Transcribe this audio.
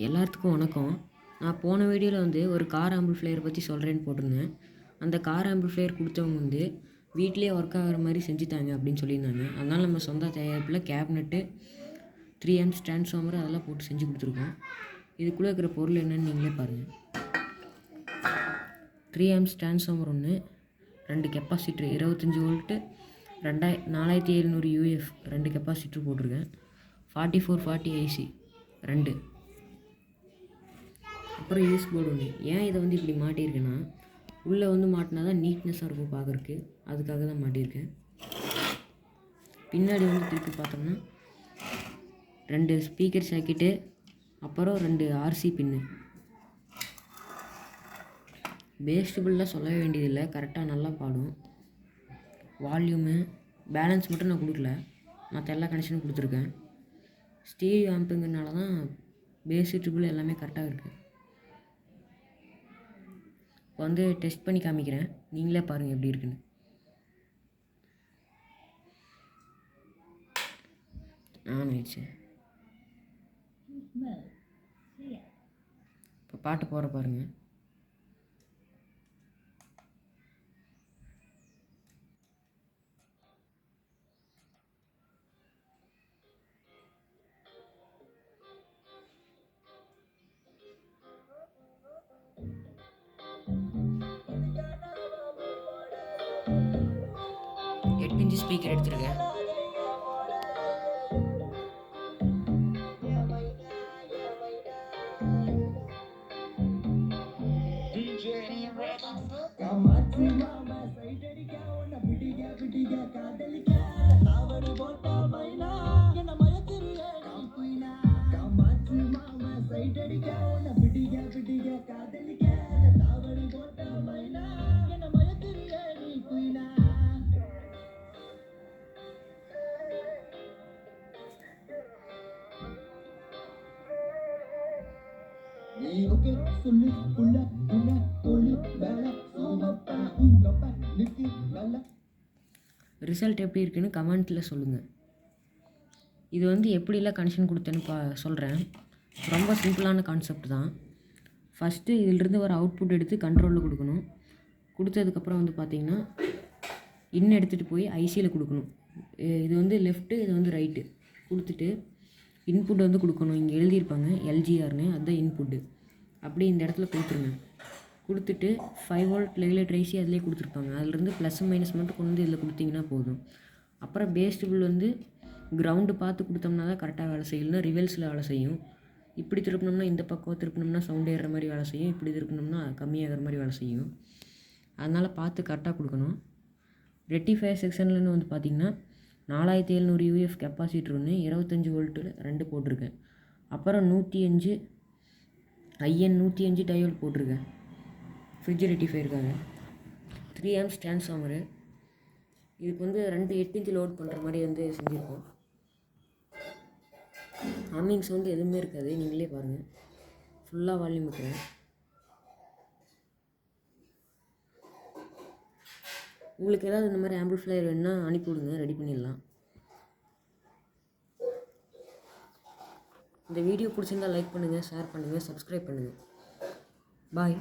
எல்லாத்துக்கும் வணக்கம். நான் போன வீடியோவில் ஒரு கார் ஆம்பிளிஃபையர் பற்றி சொல்கிறேன்னு போட்டிருந்தேன். அந்த கார் ஆம்பிளிஃபையர் கொடுத்தவங்க வீட்டிலேயே ஒர்க் ஆகிற மாதிரி செஞ்சுட்டாங்க அப்படின்னு சொல்லியிருந்தாங்க. அதனால் நம்ம சொந்த தயாரிப்பில் கேபினெட்டு 3 amps டிரான்ஸ்ஃபார்மர் அதெல்லாம் போட்டு செஞ்சு கொடுத்துருக்கோம். இதுக்குள்ளே இருக்கிற பொருள் என்னென்னு நீங்களே பாருங்கள். 3 amps டிரான்ஸ்ஃபார்மர் ஒன்று, 2 கெப்பாசிட்டர் 25 வோல்ட்டு 4700 UF 2 கெப்பாசிட்டர் போட்டிருக்கேன். 4440 IC 2, அப்புறம் யூஸ் போர்டு ஒன்று. ஏன் இதை இப்படி மாட்டியிருக்கேன்னா, உள்ளே மாட்டினா தான் நீட்னஸாக இருக்கும் பார்க்குறக்கு, அதுக்காக தான் மாட்டியிருக்கேன். பின்னாடி திருப்பி பார்த்தோம்னா 2 ஸ்பீக்கர் சாக்கெட்டு, அப்புறம் 2 RC பின்னு. பேஸ்டபுளாக சொல்ல வேண்டியதில்லை, கரெக்டாக நல்லா பாடும். வால்யூமு பேலன்ஸ் மட்டும் நான் கொடுக்கல, மற்ற எல்லா கனெக்ஷனும் கொடுத்துருக்கேன். ஸ்டீரியோ ஆம்புங்கிறனால தான் பேஸ் ட்ரிபிள் எல்லாமே கரெக்டாக இருக்குது. இப்போ டெஸ்ட் பண்ணி காமிக்கிறேன், நீங்களே பாருங்கள் எப்படி இருக்குன்னு. ஆயிடுச்சு. இப்போ பாட்டு போகிற பாருங்கள். இன்ச் ஸ்பீக்கர் எடுத்துருக்கேன். ரிசல்ட் எப்படி இருக்குன்னு கமெண்ட்டில் சொல்லுங்கள். இது எப்படிலாம் கனெக்ஷன் கொடுத்தேன்னு சொல்கிறேன். ரொம்ப சிம்பிளான கான்செப்ட் தான். ஃபஸ்ட்டு இதிலிருந்து ஒரு அவுட்புட் எடுத்து கண்ட்ரோலில் கொடுக்கணும். கொடுத்ததுக்கப்புறம் பார்த்திங்கன்னா இன்னும் எடுத்துகிட்டு போய் ஐசியில் கொடுக்கணும். இது லெஃப்ட்டு, இது ரைட்டு கொடுத்துட்டு இன்புட் கொடுக்கணும். இங்கே எழுதியிருப்பாங்க LGRன்னு, அதுதான் இன்புட்டு. அப்படி இந்த இடத்துல கொடுத்துருங்க. கொடுத்துட்டு 5 volt ரெகுலேட்டர் ஐசி அதிலே கொடுத்துருப்பாங்க. அதிலிருந்து ப்ளஸ் மைனஸ் மட்டும் கொண்டு இதில் கொடுத்தீங்கன்னா போதும். அப்புறம் பேஸ் டிபிள் கிரவுண்டு பார்த்து கொடுத்தோம்னா தான் கரெக்டாக வேலை செய்யணும்னா ரிவல்ஸில் வேலை செய்யும். இப்படி திருப்பினோம்னா இந்த பக்கம் திருப்பினோம்னா சவுண்ட் ஏறுற மாதிரி வேலை செய்யும், இப்படி திருப்பினோம்னா கம்மியாகிற மாதிரி வேலை செய்யும். அதனால் பார்த்து கரெக்டாக கொடுக்கணும். ரெக்டிஃபையர் செக்ஷன்லன்னு பார்த்திங்கன்னா 4700 UF கெப்பாசிட்டர் ஒன்று, 25 வோல்ட்டில் 2 போட்டிருக்கேன். அப்புறம் 105 IN 105 டயோல் போட்டிருக்கேன் ஃப்ரிட்ஜ் ரெக்டிஃபையருக்காக. 3 amps transformer. இதுக்கு 2 8 inch லோட் பண்ணுற மாதிரி செஞ்சுருக்கோம். ஹம்மிங் சவுண்டு எதுவுமே இருக்காது, நீங்களே பாருங்கள். ஃபுல்லாக வால்யூம் வைக்கிறேன். உங்களுக்கு ஏதாவது இந்த மாதிரி ஆம்பிளிஃபையர் வேணுன்னா அனுப்பிவிடுங்க, ரெடி பண்ணிடலாம். இந்த வீடியோ பிடிச்சிருந்தால் லைக் பண்ணுங்கள், ஷேர் பண்ணுங்கள், சப்ஸ்கிரைப் பண்ணுங்கள். பாய்.